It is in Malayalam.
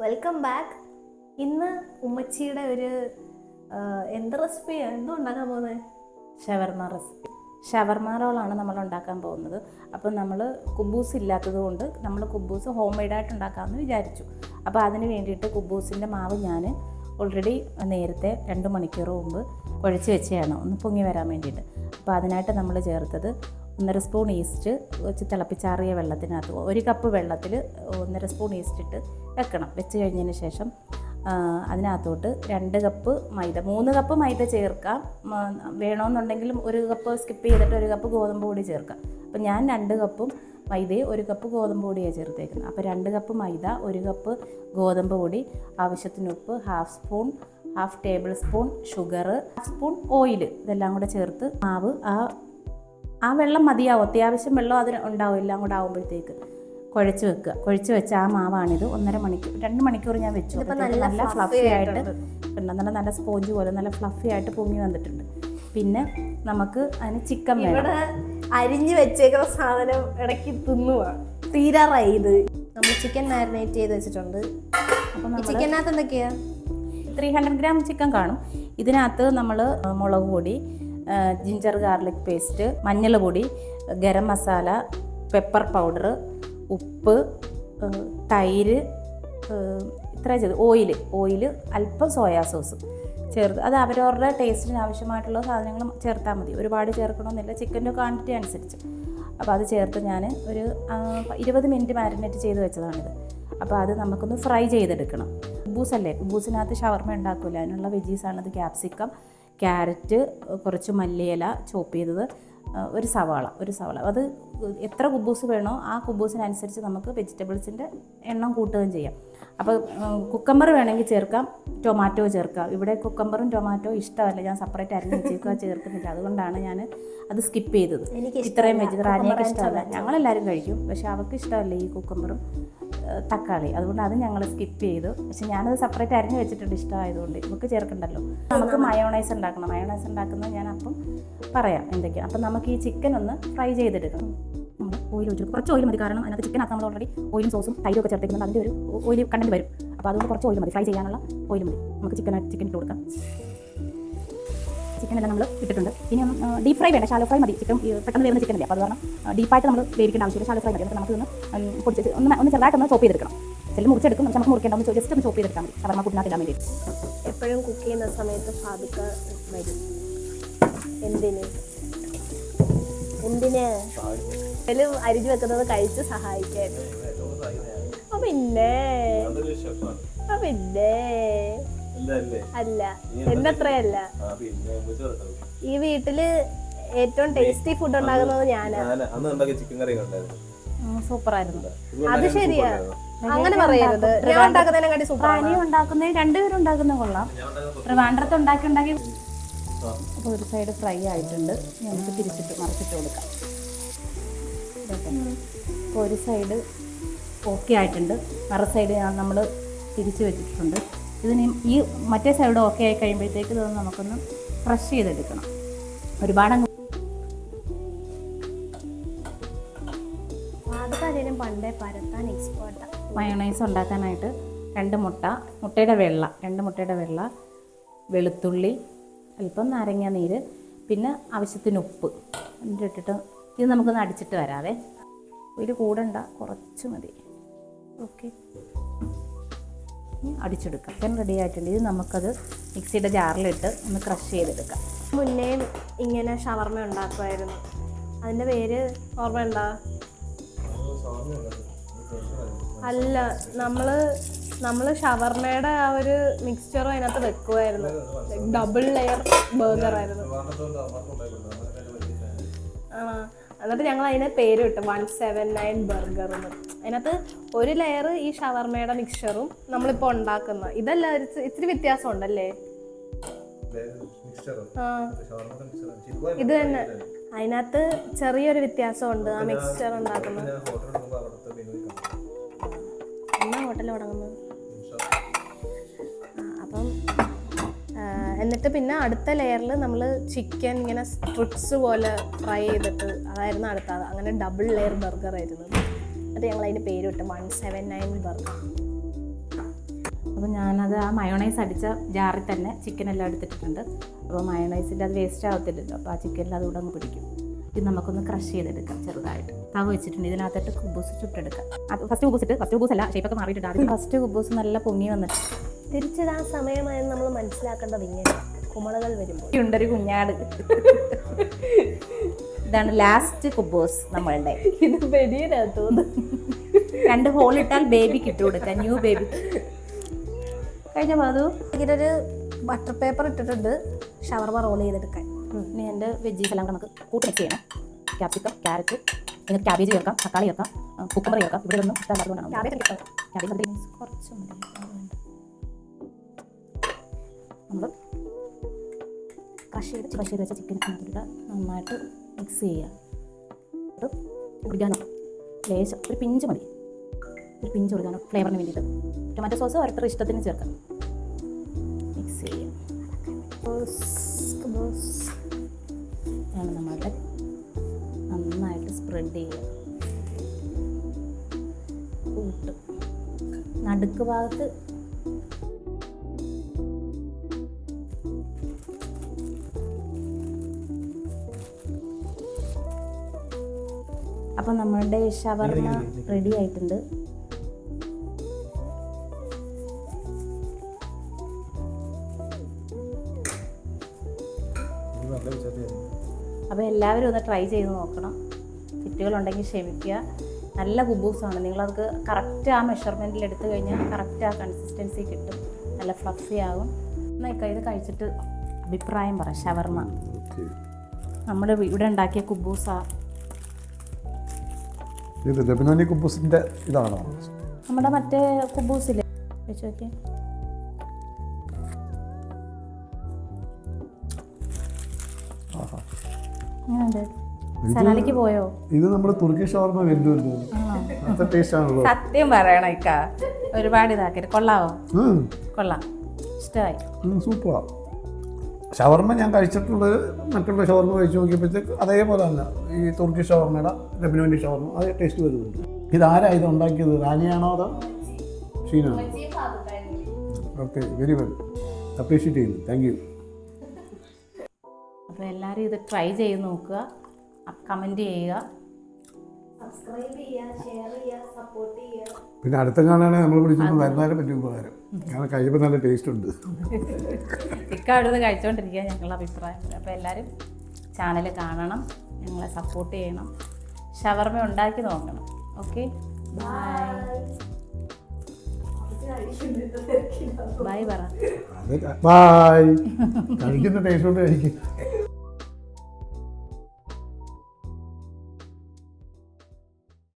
Welcome back. ഇന്ന് ഉമ്മച്ചിയുടെ ഒരു എന്ത് റെസിപ്പിയാണ്, എന്തോ ഉണ്ടാക്കാൻ പോകുന്നത്? ഷവർമ റെസിപ്പി. ഷവർമ റോളാണ് നമ്മൾ ഉണ്ടാക്കാൻ പോകുന്നത്. അപ്പോൾ നമ്മൾ കുബൂസ് ഇല്ലാത്തത് കൊണ്ട് നമ്മൾ കുബൂസ് ഹോം മെയ്ഡായിട്ട് ഉണ്ടാക്കാമെന്ന് വിചാരിച്ചു. അപ്പോൾ അതിന് വേണ്ടിയിട്ട് കുബൂസിൻ്റെ മാവ് ഞാൻ ഓൾറെഡി നേരത്തെ 2 മണിക്കൂർ മുമ്പ് കുഴച്ച് വെച്ചതാണ് ഒന്ന് പൊങ്ങി വരാൻ വേണ്ടിയിട്ട്. അപ്പോൾ അതിനായിട്ട് നമ്മൾ ചേർത്തത് 1.5 സ്പൂൺ ഈസ്റ്റ് വെച്ച് തിളപ്പിച്ചാറിയ വെള്ളത്തിനകത്ത് 1 കപ്പ് വെള്ളത്തിൽ 1.5 സ്പൂൺ ഈസ്റ്റ് ഇട്ട് വെക്കണം. വെച്ച് കഴിഞ്ഞതിന് ശേഷം അതിനകത്തോട്ട് 2 കപ്പ് മൈദ, 3 കപ്പ് മൈദ ചേർക്കാം. വേണമെന്നുണ്ടെങ്കിലും 1 കപ്പ് സ്കിപ്പ് ചെയ്തിട്ട് 1 കപ്പ് ഗോതമ്പ് പൊടി ചേർക്കാം. അപ്പോൾ ഞാൻ 2 കപ്പും മൈദയും 1 കപ്പ് ഗോതമ്പ് പൊടിയാണ് ചേർത്തേക്കുന്നത്. അപ്പോൾ 2 കപ്പ് മൈദ, 1 കപ്പ് ഗോതമ്പ് പൊടി, ആവശ്യത്തിന് ഉപ്പ്, half table spoon sugar, 1 spoon oil, ഇതെല്ലാം കൂടെ ചേർത്ത് മാവ് ആ വെള്ളം മതിയാവും. അത്യാവശ്യം വെള്ളം അതിന് ഉണ്ടാവും. എല്ലാം കൂടെ ആകുമ്പോഴത്തേക്ക് കുഴച്ച് വെക്കുക. കുഴച്ച് വെച്ച ആ മാവാണിത്. 1.5 മണിക്കൂർ 2 മണിക്കൂർ ഞാൻ വെച്ചു. നല്ല ഫ്ലഫി ആയിട്ട് നല്ല സ്പോഞ്ച് പോലെ നല്ല ഫ്ലഫി ആയിട്ട് പൊങ്ങി വന്നിട്ടുണ്ട്. പിന്നെ നമുക്ക് അതിന് ചിക്കൻ വേണം. അരിഞ്ഞ് വെച്ചേക്കുന്ന സാധനം ഇടയ്ക്ക് തിന്നുവാ, തീരാറായി. ഇത് നമ്മൾ ചിക്കൻ മാരിനേറ്റ് ചെയ്ത് വെച്ചിട്ടുണ്ട്. അപ്പം ചിക്കനകത്ത് എന്തൊക്കെയാ? 300 ഗ്രാം ചിക്കൻ കാണും. ഇതിനകത്ത് നമ്മൾ മുളക് പൊടി, ജിഞ്ചർ ഗാർലിക് പേസ്റ്റ്, മഞ്ഞൾ പൊടി, ഗരം മസാല, പെപ്പർ പൗഡർ, ഉപ്പ്, തൈര്, ഇത്ര ഓയിൽ, അല്പം സോയാ സോസ് ചേർത്ത് അത് അവരവരുടെ ടേസ്റ്റിന് ആവശ്യമായിട്ടുള്ള സാധനങ്ങൾ ചേർത്താൽ മതി. ഒരുപാട് ചേർക്കണമെന്നില്ല, ചിക്കൻ്റെ ക്വാണ്ടിറ്റി അനുസരിച്ച്. അപ്പോൾ അത് ചേർത്ത് ഞാൻ ഒരു 20 മിനിറ്റ് മാരിനേറ്റ് ചെയ്ത് വെച്ചതാണിത്. അപ്പോൾ അത് നമുക്കൊന്ന് ഫ്രൈ ചെയ്തെടുക്കണം. കുബൂസല്ലേ, കുബൂസിനകത്ത് ഷവർമ ഉണ്ടാക്കില്ല, അതിനുള്ള വെജീസാണത്. ക്യാപ്സിക്കം, ക്യാരറ്റ്, കുറച്ച് മല്ലിയില ചോപ്പ് ചെയ്തത്, ഒരു സവാള. അത് എത്ര കുബൂസ് വേണോ ആ കുബൂസിനനുസരിച്ച് നമുക്ക് വെജിറ്റബിൾസിൻ്റെ എണ്ണം കൂട്ടുകയും ചെയ്യാം. അപ്പോൾ കുക്കമ്പർ വേണമെങ്കിൽ ചേർക്കാം, ടൊമാറ്റോ ചേർക്കാം. ഇവിടെ കുക്കമ്പറും ടൊമാറ്റോ ഇഷ്ടമല്ല, ഞാൻ സെപ്പറേറ്റ് അരിഞ്ഞ് വെച്ചേക്കുക, ചേർക്കുന്നില്ല. അതുകൊണ്ടാണ് ഞാൻ അത് സ്കിപ്പ് ചെയ്തത്. ഇത്രയും റാനിയൊക്കെ ഇഷ്ടമല്ല, ഞങ്ങളെല്ലാവരും കഴിക്കും, പക്ഷേ അവർക്ക് ഇഷ്ടമല്ല ഈ കുക്കമ്പറും തക്കാളി. അതുകൊണ്ട് അത് ഞങ്ങൾ സ്കിപ്പ് ചെയ്തു. പക്ഷെ ഞാനത് സെപ്പറേറ്റ് അരിഞ്ഞ് വെച്ചിട്ടുണ്ട്, ഇഷ്ടമായതുകൊണ്ട്. ഇവർക്ക് ചേർക്കണ്ടല്ലോ. നമുക്ക് മയോണൈസ് ഉണ്ടാക്കണം. മയോണൈസ് ഉണ്ടാക്കുന്നത് ഞാൻ അപ്പം പറയാം എന്തൊക്കെയാണ്. അപ്പം നമുക്ക് ഈ ചിക്കൻ ഒന്ന് ഫ്രൈ ചെയ്തെടുക്കണം. ഓയിൽ ഒഴിച്ചു, കുറച്ച് ഓയിൽ മതി. കാരണം അതിനകത്ത് ചിക്കനകത്ത് നമ്മൾ ഓൾറെഡി ഓയിലും സോസും തൈരും ഒക്കെ ചേർത്തിരിക്കുന്നത്, അതിൻ്റെ ഒരു ഓയിൽ കണ്ടന്റ് വരും. അപ്പോൾ അതുകൊണ്ട് കുറച്ച് ഓയിൽ മതി, ഫ്രൈ ചെയ്യാനുള്ള ഓയിൽ മതി. നമുക്ക് ചിക്കൻ ഇട്ട് കൊടുക്കാം. ചിക്കനെല്ലാം നമ്മൾ ഇട്ടിട്ടുണ്ട്. ഇനി ഡീപ്പ് ഫ്രൈ വേണ്ട, ഷാലോ ഫ്രൈ മതി. ചിക്കൻ പെട്ടെന്ന് വേവുന്ന ചിക്കൻ അല്ലേ, അപ്പോൾ അത് കാരണം ഡീപ്പായിട്ട് നമ്മൾ വേവിക്കേണ്ട ആവശ്യമില്ല, ഷാലോ ഫ്രൈ മതി. നമുക്ക് പൊടിച്ച് ഒന്ന് ചെറുതായിട്ടൊന്ന് ചോപ്പ് ചെയ്തെടുക്കണം. ചില മുറിച്ചെടുക്കും, പക്ഷേ നമുക്ക് മുറിക്കേണ്ട ജസ്റ്റ് ഒന്ന് ചോപ്പ് ചെയ്തെടുക്കാൻ മതി, ഷവർമ കൂട്ടിനകത്തിടാൻ വേണ്ടി. എപ്പോഴും കുക്ക് ചെയ്യുന്ന സമയത്ത് ഫാദുക്ക വരും. എന്തിന് അരിഞ്ഞു വെക്കുന്നത് കഴിച്ച് സഹായിക്കാൻ. പിന്നെ അല്ല, എന്നത്രയല്ല, ഈ വീട്ടില് ഏറ്റവും ടേസ്റ്റി ഫുഡ് ഉണ്ടാക്കുന്നത് ഞാനാണ്. സൂപ്പറായിരുന്നു. അത് ശരിയാ, അങ്ങനെ പറയരുത്. ഞാൻ ഉണ്ടാക്കുന്നതിനെക്കാട്ടി സൂപ്പർ. ഉണ്ടാക്കുന്നത് 2 പേരും ഉണ്ടാക്കുന്നത് കൊള്ളാം. ട്രിവാൻഡ്രത്ത് ഉണ്ടാക്കി. അപ്പോൾ ഒരു സൈഡ് ഫ്രൈ ആയിട്ടുണ്ട്, നമുക്ക് മറിച്ചിട്ട് കൊടുക്കാം. അപ്പോൾ ഒരു സൈഡ് ഓക്കെ ആയിട്ടുണ്ട്, മറു സൈഡ് നമ്മൾ തിരിച്ച് വെച്ചിട്ടുണ്ട്. ഇതിന് ഈ മറ്റേ സൈഡ് ഓക്കെ ആയി കഴിയുമ്പോഴത്തേക്ക് ഇത് നമുക്കൊന്ന് ഫ്രഷ് ചെയ്തെടുക്കണം. ഒരുപാട് പണ്ടേ പരത്താൻ എക്സ്പേർട്ടാണ്. മയോണൈസ് ഉണ്ടാക്കാനായിട്ട് 2 മുട്ടയുടെ വെള്ള, വെളുത്തുള്ളി, അല്പം നാരങ്ങ നീര്, പിന്നെ ആവശ്യത്തിന് ഉപ്പ് ഇട്ടിട്ട് ഇത് നമുക്കൊന്ന് അടിച്ചിട്ട് വരാവേ. ഒരു കൂടണ്ട, കുറച്ച് മതി. ഓക്കെ, അടിച്ചെടുക്കാം. ചിക്കൻ റെഡി ആയിട്ടുണ്ട്. ഇത് നമുക്കത് മിക്സിയുടെ ജാറിലിട്ട് ഒന്ന് ക്രഷ് ചെയ്തെടുക്കാം. മുന്നേ ഇങ്ങനെ ഷവർമ ഉണ്ടാക്കുമായിരുന്നു. അതിൻ്റെ പേര് ഓർമ്മയുണ്ടോ? അല്ല, നമ്മൾ ഷവർമയുടെ ആ ഒരു മിക്സ്ചറും അതിനകത്ത് വെക്കുമായിരുന്നു. ഡബിൾ ലെയർ ബർഗർ ആയിരുന്നു. എന്നിട്ട് ഞങ്ങൾ അതിന് പേര് കിട്ടും 179 ബർഗർ എന്ന്. അതിനകത്ത് ഒരു ലെയർ ഈ ഷവർമയുടെ മിക്സ്ചറും നമ്മളിപ്പോൾ ഉണ്ടാക്കുന്ന ഇതല്ല, ഇത്തിരി വ്യത്യാസം ഉണ്ടല്ലേ? ഇത് തന്നെ, അതിനകത്ത് ചെറിയൊരു വ്യത്യാസമുണ്ട് ആ മിക്സ്ചർ ഉണ്ടാക്കുന്നത്. എന്നാ ഹോട്ടലിൽ തുടങ്ങുന്നത്? അപ്പം എന്നിട്ട് പിന്നെ അടുത്ത ലെയറിൽ നമ്മൾ ചിക്കൻ ഇങ്ങനെ സ്ട്രിപ്സ് പോലെ ഫ്രൈ ചെയ്തിട്ട് അതായിരുന്നു അടുത്തത്. അങ്ങനെ ഡബിൾ ലെയർ ബർഗർ ആയിരുന്നു. എന്നിട്ട് ഞങ്ങൾ അതിന് പേര് വിട്ടു 179 ബർഗർ. ആ മയോണൈസ് അടിച്ച ജാറിൽ തന്നെ ചിക്കൻ എല്ലാം എടുത്തിട്ടുണ്ട്. അപ്പോൾ മയോണൈസിൻ്റെ അത് വേസ്റ്റ് ആവത്തില്ലല്ലോ, അപ്പോൾ ആ ചിക്കനിൽ അതുകൂടെ അങ്ങ് പിടിക്കും. ഇത് നമുക്കൊന്ന് ക്രഷ് ചെയ്തെടുക്കാം ചെറുതായിട്ട്. തവ വെച്ചിട്ടുണ്ട്, ഇതിനകത്തിട്ട് കുബൂസ് ചുട്ടെടുക്കാം. അത് ഫസ്റ്റ് കുബൂസ് അല്ല, ഷേപ്പൊക്കെ മാറിയിട്ടുണ്ട്. ആദ്യം ഫസ്റ്റ് കുബൂസ് നല്ല പൊങ്ങി വന്നിട്ട് തിരിച്ചിടാൻ സമയമായെന്ന് നമ്മൾ മനസ്സിലാക്കേണ്ടത് ഇങ്ങനെ കുമളകൾ വരുമ്പോൾ ഉണ്ടൊരു കുഞ്ഞാട്. ഇതാണ് ലാസ്റ്റ് കുബൂസ് നമ്മളുടെ. ഇത് ബനിയനകത്തോന്ന് 2 ഹോൾ ഇട്ടാൽ ബേബിക്ക് ഇട്ട് കൊടുക്കാം, ന്യൂ ബേബി. കഴിഞ്ഞ അത് ഇതിലൊരു ബട്ടർ പേപ്പർ ഇട്ടിട്ടുണ്ട് ഷവർമ റോൾ ചെയ്തെടുക്കാൻ. ഇനി എൻ്റെ വെജീസ് എല്ലാം നമുക്ക് കൂട്ടി മിക്സ് ചെയ്യണം. ക്യാപ്സിക്കം, ക്യാരറ്റ്, ഇതിന് ക്യാബേജ് ചേർക്കാം, തക്കാളി ചേർക്കാം, കുക്കുമ്പർ ചേർക്കാം. ഇവിടെ ഒന്നും ഇഷ്ടമല്ലാത്തതുകൊണ്ടാണ് ക്യാബേജ് കുറച്ച് നമ്മൾ ക്രഷ് ചെയ്ത് വെച്ച ചിക്കൻ നന്നായിട്ട് മിക്സ് ചെയ്യുക. കുടിക്കാനോ ലേശം ഒരു പിഞ്ച് മതി, ഒരു പിഞ്ച് കൊടുക്കാനോ ഫ്ലേവറിന് വേണ്ടിയിട്ട്. ടൊമാറ്റോ സോസ് ഓരോരുത്തരുടെ ഇഷ്ടത്തിന് ചേർക്കാം. മിക്സ് ചെയ്യാം. ആണ് നമ്മളുടെ നന്നായിട്ട് സ്പ്രെഡ് ചെയ്യുക. കൂട്ട് നടുക്ക് ഭാഗത്ത് അപ്പം നമ്മളുടെ ഷവർമ റെഡി ആയിട്ടുണ്ട്. അപ്പോൾ എല്ലാവരും ഒന്ന് ട്രൈ ചെയ്ത് നോക്കണം. തെറ്റുകളുണ്ടെങ്കിൽ ക്ഷമിക്കുക. നല്ല കുബൂസാണ്. നിങ്ങളത് കറക്റ്റ് ആ മെഷർമെൻറ്റിൽ എടുത്തു കഴിഞ്ഞാൽ കറക്റ്റ് ആ കൺസിസ്റ്റൻസി കിട്ടും. നല്ല ഫ്ലഫി ആകും. എന്നാൽ ഇത് കഴിച്ചിട്ട് അഭിപ്രായം പറ. ഷവർമ നമ്മുടെ ഇവിടെ ഉണ്ടാക്കിയ കുബൂസാ. ഇത് ലബനാനി കുബൂസിൻ്റെ ഇതാണോ? നമ്മുടെ മറ്റേ കുബൂസില്ലേ, വെച്ച് നോക്കിയേ. സലാലിക്ക് പോയോ? ഇത് നമ്മുടെ തുർക്കി ഷവർമ വെന്തുണ്ട്. ടേസ്റ്റ് ആണല്ലോ. സത്യം പറയണം ഇക്ക, ഒരുപാട് ഇതാക്കരുത്. കൊള്ളാവോ? കൊള്ളാം, ഇഷ്ടമായി. സൂപ്പറാ. ഷവർമ ഞാൻ കഴിച്ചിട്ടുള്ളത് മറ്റുള്ള ഷവർമ കഴിച്ച് നോക്കിയപ്പോഴത്തേക്ക് അതേപോലെ തന്നെ ഈ തുർക്കി ഷവർമയുടെ ലബനാനി ഷവർമ അതേ ടേസ്റ്റ് വരുന്നുണ്ട്. ഇതാരാ ഇത് ഉണ്ടാക്കിയത്? റാനിയാണോ അതോ ഷീനാണോ? ഓക്കെ, വെരി വെൽ, അപ്രീഷിയേറ്റ് ചെയ്യുന്നു. Thank you. അപ്പോൾ എല്ലാവരും ഇത് ട്രൈ ചെയ്ത് നോക്കുക, കമൻറ്റ് ചെയ്യുക, സബ്സ്ക്രൈബ് ചെയ്യുക, ഷെയർ ചെയ്യുക, സപ്പോർട്ട് ചെയ്യുക. പിന്നെ അടുത്ത കാണാണെങ്കിൽ നമ്മൾ വിളിച്ചോണ്ട് വരുന്നതിനെ പറ്റി ഉപകാരം. കാരണം കഴിയുമ്പോൾ നല്ല ടേസ്റ്റ് ഉണ്ട്. ഇക്ക അവിടെ നിന്ന് കഴിച്ചുകൊണ്ടിരിക്കുക ഞങ്ങളുടെ അഭിപ്രായം. അപ്പോൾ എല്ലാവരും ചാനൽ കാണണം, ഞങ്ങളെ സപ്പോർട്ട് ചെയ്യണം, ഷവർമ ഉണ്ടാക്കി നോക്കണം. Okay, bye. ബൈ പറ. ബൈ. കഴിക്കുന്ന ടേസ്റ്റ് കൊണ്ട് കഴിക്കും.